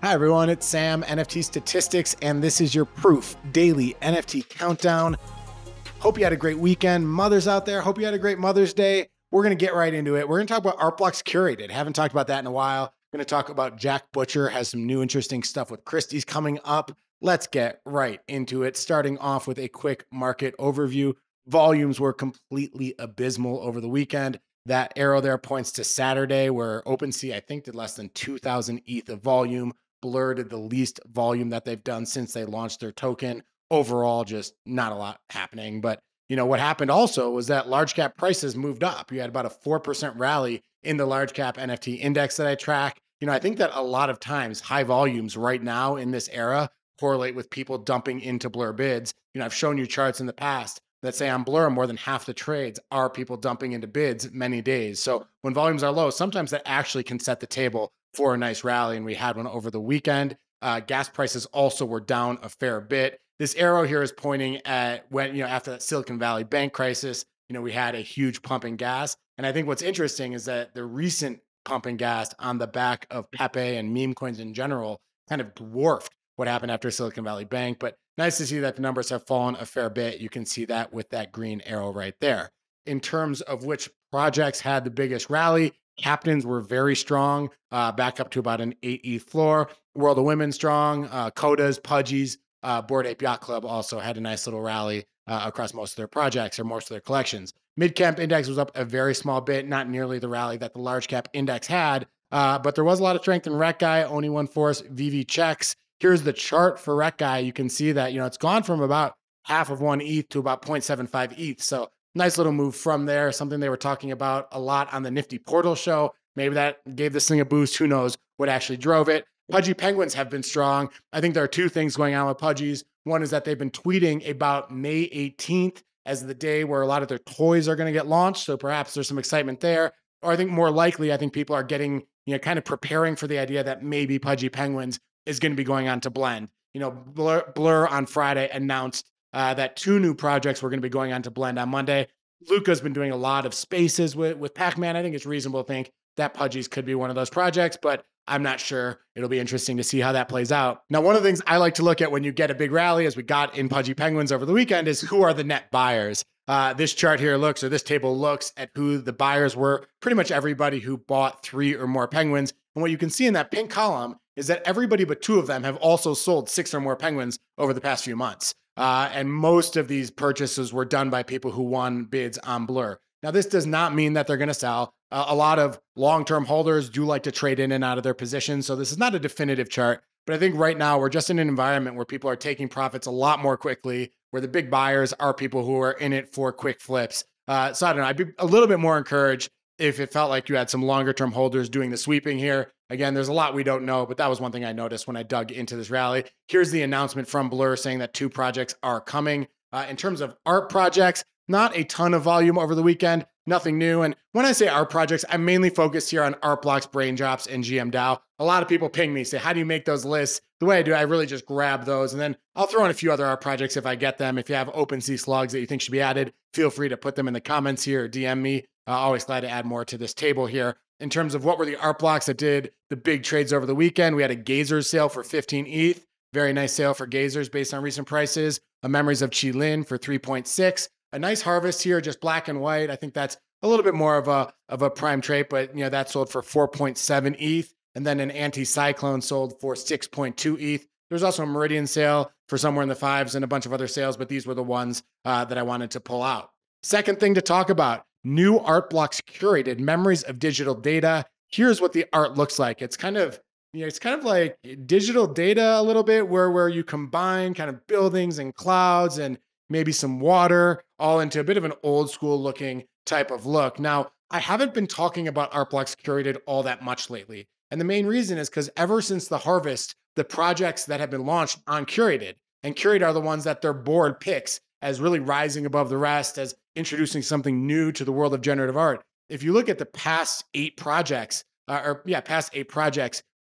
Hi everyone, it's Sam, NFTstatistics, and this is your Proof Daily NFT Countdown. Hope you had a great weekend. Mothers out there, hope you had a great Mother's Day. We're going to get right into it. We're going to talk about Art Blocks Curated. Haven't talked about that in a while. We're going to talk about Jack Butcher, has some new interesting stuff with Christie's coming up. Let's get right into it, starting off with a quick market overview. Volumes were completely abysmal over the weekend. That arrow there points to Saturday, where OpenSea, I think, did less than 2,000 ETH of volume. Blur did the least volume that they've done since they launched their token. Overall, just not a lot happening. But what happened also was that large cap prices moved up. You had about a 4% rally in the large cap NFT index that I track. I think that a lot of times high volumes right now in this era correlate with people dumping into Blur bids. I've shown you charts in the past that say on Blur, more than half the trades are people dumping into bids many days. So when volumes are low, sometimes that actually can set the table for a nice rally, and we had one over the weekend. Gas prices also were down a fair bit. This arrow here is pointing at when, after that Silicon Valley bank crisis, we had a huge pump in gas. And I think what's interesting is that the recent pump in gas on the back of Pepe and meme coins in general kind of dwarfed what happened after Silicon Valley Bank. But nice to see that the numbers have fallen a fair bit. You can see that with that green arrow right there. In terms of which projects had the biggest rally, Captains were very strong, back up to about an 8 ETH floor. World of Women strong. Codas, Pudgies, Bored Ape Yacht Club also had a nice little rally across most of their projects or most of their collections. Mid-cap index was up a very small bit, not nearly the rally that the large cap index had, but there was a lot of strength in Rec Guy, Oni One Force, VV Checks. Here's the chart for Rec Guy. You can see that, it's gone from about half of 1 ETH to about 0.75 ETH. So nice little move from there, something they were talking about a lot on the Nifty Portal show. Maybe that gave this thing a boost. Who knows what actually drove it? Pudgy Penguins have been strong. I think there are two things going on with Pudgies. One is that they've been tweeting about May 18th as the day where a lot of their toys are going to get launched. So perhaps there's some excitement there. Or I think more likely, I think people are getting, kind of preparing for the idea that maybe Pudgy Penguins is going to be going on to Blend. Blur on Friday announced that 2 new projects were going to be going on to Blend on Monday. Luca's been doing a lot of spaces with Pac-Man. I think it's reasonable to think that Pudgies could be one of those projects, but I'm not sure. It'll be interesting to see how that plays out. Now, one of the things I like to look at when you get a big rally, as we got in Pudgy Penguins over the weekend, is who are the net buyers. This chart here this table looks at who the buyers were. Pretty much everybody who bought 3 or more penguins. And what you can see in that pink column is that everybody but 2 of them have also sold 6 or more penguins over the past few months. And most of these purchases were done by people who won bids on Blur. Now, this does not mean that they're going to sell. A lot of long-term holders do like to trade in and out of their positions. So this is not a definitive chart, but I think right now we're just in an environment where people are taking profits a lot more quickly, where the big buyers are people who are in it for quick flips. So I don't know. I'd be a little bit more encouraged if it felt like you had some longer-term holders doing the sweeping here. Again, there's a lot we don't know, but that was one thing I noticed when I dug into this rally. Here's the announcement from Blur saying that 2 projects are coming. In terms of art projects, not a ton of volume over the weekend, nothing new. And when I say art projects, I'm mainly focused here on Art Blocks, Braindrops, and GMDAO. A lot of people ping me, say, how do you make those lists? The way I do, I really just grab those, and then I'll throw in a few other art projects if I get them. If you have OpenSea slugs that you think should be added, feel free to put them in the comments here or DM me. Always glad to add more to this table here. In terms of what were the art blocks that did the big trades over the weekend, we had a Gazers sale for 15 ETH. Very nice sale for Gazers based on recent prices. A Memories of Qilin for 3.6. A nice harvest here, just black and white. I think that's a little bit more of a prime trait, but that sold for 4.7 ETH. And then an Anti-Cyclone sold for 6.2 ETH. There's also a Meridian sale for somewhere in the 5s and a bunch of other sales, but these were the ones that I wanted to pull out. Second thing to talk about, new art blocks curated, Memories of Digital Data. Here's what the art looks like. It's kind of like digital data a little bit, where you combine kind of buildings and clouds and maybe some water, all into a bit of an old school looking type of look. Now, I haven't been talking about art blocks curated all that much lately. And the main reason is because ever since the harvest, the projects that have been launched on Curated, and Curated are the ones that their board picks as really rising above the rest, as introducing something new to the world of generative art. If you look at the past 8 projects,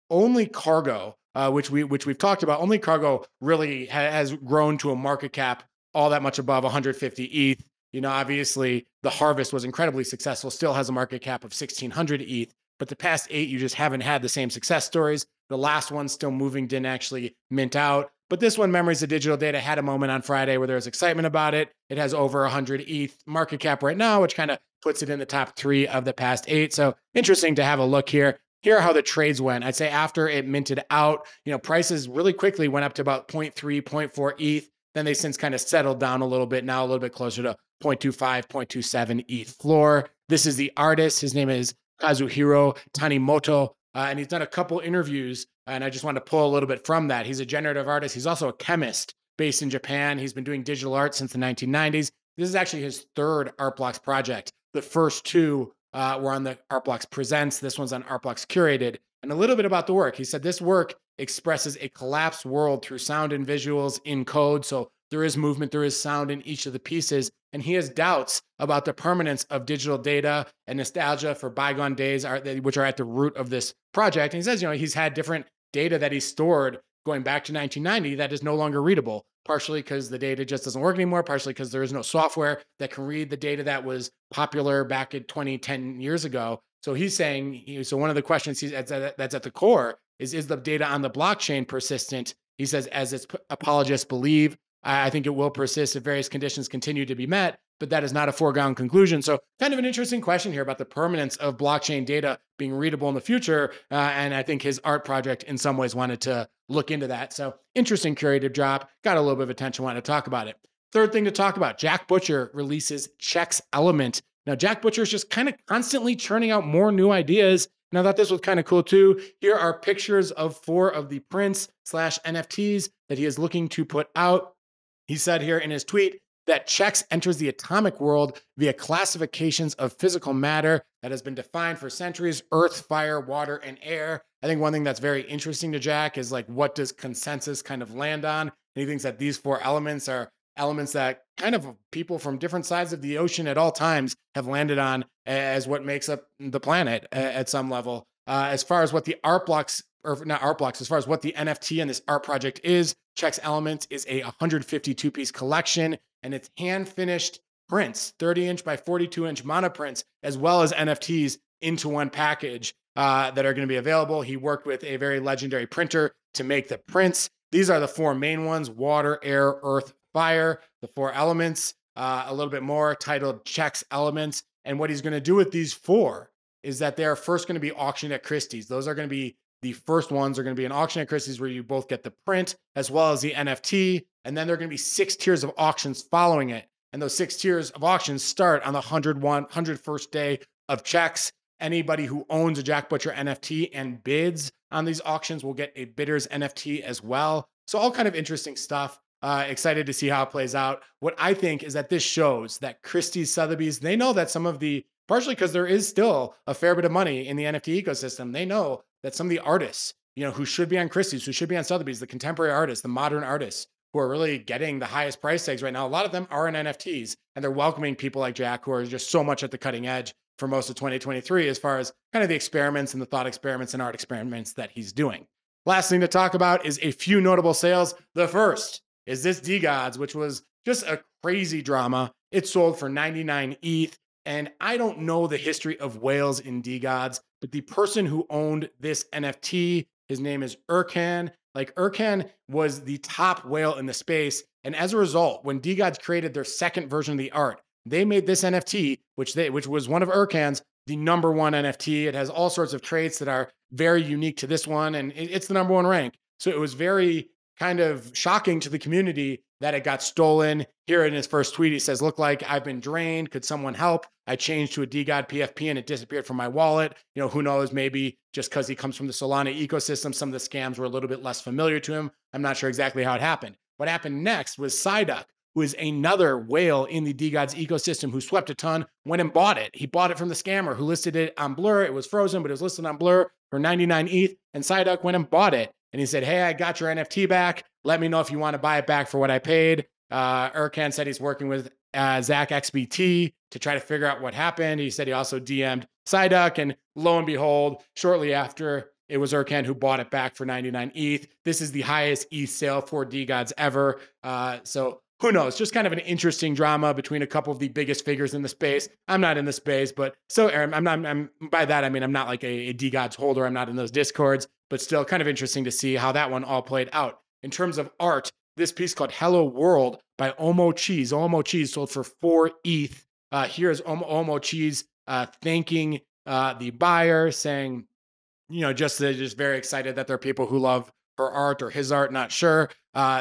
only Cargo, which we've talked about, only Cargo really has grown to a market cap all that much above 150 ETH. Obviously the harvest was incredibly successful, still has a market cap of 1,600 ETH, but the past 8, you just haven't had the same success stories. The last one still moving, didn't actually mint out. But this one, Memories of Digital Data, had a moment on Friday where there was excitement about it. It has over 100 ETH market cap right now, which kind of puts it in the top 3 of the past 8. So interesting to have a look here. Here are how the trades went. I'd say after it minted out, prices really quickly went up to about 0.3, 0.4 ETH. Then they since kind of settled down a little bit, now a little bit closer to 0.25, 0.27 ETH floor. This is the artist. His name is Kazuhiro Tanimoto, and he's done a couple interviews, and I just want to pull a little bit from that. He's a generative artist. He's also a chemist based in Japan. He's been doing digital art since the 1990s. This is actually his third Artblocks project. The first two were on the Artblocks Presents. This one's on Artblocks Curated. And a little bit about the work. He said this work expresses a collapsed world through sound and visuals in code. So there is movement, there is sound in each of the pieces. And he has doubts about the permanence of digital data and nostalgia for bygone days, which are at the root of this project. And he says, he's had different data that he stored going back to 1990 that is no longer readable, partially because the data just doesn't work anymore, partially because there is no software that can read the data that was popular back in 10 years ago. So he's saying, so one of the questions that's at the core is the data on the blockchain persistent? He says, as its apologists believe, I think it will persist if various conditions continue to be met, but that is not a foregone conclusion. So kind of an interesting question here about the permanence of blockchain data being readable in the future. And I think his art project in some ways wanted to look into that. So interesting curated drop, got a little bit of attention, wanted to talk about it. Third thing to talk about, Jack Butcher releases Chex Element. Now, Jack Butcher is just kind of constantly churning out more new ideas. And I thought this was kind of cool too. Here are pictures of 4 of the prints/NFTs that he is looking to put out. He said here in his tweet that Chex enters the atomic world via classifications of physical matter that has been defined for centuries: earth, fire, water, and air. I think one thing that's very interesting to Jack is like, what does consensus kind of land on? And he thinks that these 4 elements are elements that kind of people from different sides of the ocean at all times have landed on as what makes up the planet at some level. As far as what the art blocks, or not art blocks, as far as what the NFT in this art project is, Chex Element is a 152-piece collection, and it's hand-finished prints, 30-inch by 42-inch monoprints, as well as NFTs into one package that are going to be available. He worked with a very legendary printer to make the prints. These are the 4 main ones: water, air, earth, fire, the 4 elements, a little bit more titled Chex Elements. And what he's going to do with these 4 is that they're first going to be auctioned at Christie's. Those are going to be the first ones are going to be an auction at Christie's where you both get the print as well as the NFT. And then there are going to be 6 tiers of auctions following it. And those 6 tiers of auctions start on the 101st day of Chex. Anybody who owns a Jack Butcher NFT and bids on these auctions will get a bidder's NFT as well. So all kind of interesting stuff. Excited to see how it plays out. What I think is that this shows that Christie's, Sotheby's, they know that some of the, partially because there is still a fair bit of money in the NFT ecosystem, they know that some of the artists, who should be on Christie's, who should be on Sotheby's, the contemporary artists, the modern artists who are really getting the highest price tags right now, a lot of them are in NFTs, and they're welcoming people like Jack who are just so much at the cutting edge for most of 2023 as far as kind of the experiments and the thought experiments and art experiments that he's doing. Last thing to talk about is a few notable sales. The first is this DeGods, which was just a crazy drama. It sold for 99 ETH. And I don't know the history of whales in DeGods, but the person who owned this NFT, his name is Erkan. Like, Erkan was the top whale in the space. And as a result, when DeGods created their second version of the art, they made this NFT, which was one of Erkan's, the number 1 NFT. It has all sorts of traits that are very unique to this one, and it's the number 1 rank. So it was very kind of shocking to the community that it got stolen. Here in his first tweet, he says, "Look like I've been drained. Could someone help? I changed to a DeGod PFP and it disappeared from my wallet." Who knows, maybe just because he comes from the Solana ecosystem, some of the scams were a little bit less familiar to him. I'm not sure exactly how it happened. What happened next was Psyduck, who is another whale in the DeGods ecosystem who swept a ton, went and bought it. He bought it from the scammer who listed it on Blur. It was frozen, but it was listed on Blur for 99 ETH, and Psyduck went and bought it. And he said, "Hey, I got your NFT back. Let me know if you want to buy it back for what I paid." Erkan said he's working with Zach XBT to try to figure out what happened. He said he also DM'd Psyduck, and lo and behold, shortly after, it was Erkan who bought it back for 99 ETH. This is the highest ETH sale for DeGods ever. So who knows? Just kind of an interesting drama between a couple of the biggest figures in the space. I'm not in the space, but so I'm by that I mean I'm not like a DeGods holder. I'm not in those discords, but still kind of interesting to see how that one all played out. In terms of art, this piece called Hello World by Omocheese. Omocheese sold for 4 ETH. Here's Omocheese thanking the buyer, saying, just very excited that there are people who love her art or his art, not sure.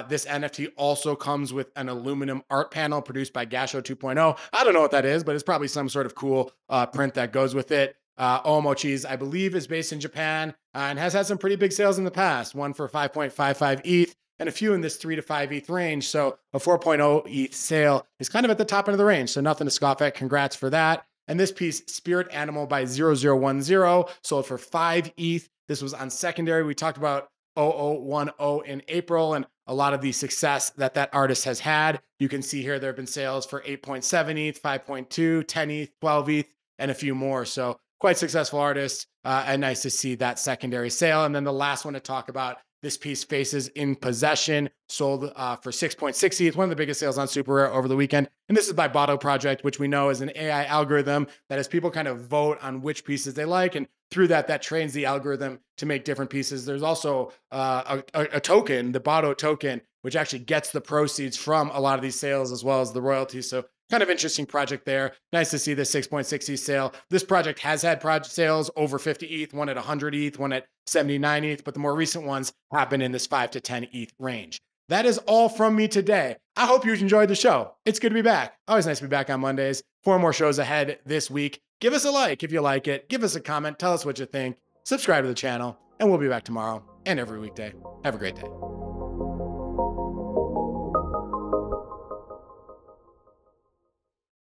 This NFT also comes with an aluminum art panel produced by Gasho 2.0. I don't know what that is, but it's probably some sort of cool print that goes with it. Omocheese, I believe, is based in Japan and has had some pretty big sales in the past, one for 5.55 ETH and a few in this 3 to 5 ETH range. So a 4.0 ETH sale is kind of at the top end of the range. So nothing to scoff at. Congrats for that. And this piece, Spirit Animal by 0010, sold for 5 ETH. This was on secondary. We talked about 0010 in April and a lot of the success that artist has had. You can see here there have been sales for 8.7 ETH, 5.2, 10 ETH, 12 ETH, and a few more. So quite successful artist, and nice to see that secondary sale. And then the last one to talk about, this piece, Faces in Possession, sold for 6.6 ETH, one of the biggest sales on Super Rare over the weekend. And this is by Botto Project, which we know is an AI algorithm that as people kind of vote on which pieces they like, and through that trains the algorithm to make different pieces. There's also a token, the Botto token, which actually gets the proceeds from a lot of these sales as well as the royalties. So kind of interesting project there. Nice to see the 6.6 ETH sale. This project has had project sales over 50 ETH, one at 100 ETH, one at 79 ETH, but the more recent ones happen in this 5 to 10 ETH range. That is all from me today. I hope you enjoyed the show. It's good to be back. Always nice to be back on Mondays. 4 more shows ahead this week. Give us a like if you like it. Give us a comment. Tell us what you think. Subscribe to the channel, and we'll be back tomorrow and every weekday. Have a great day.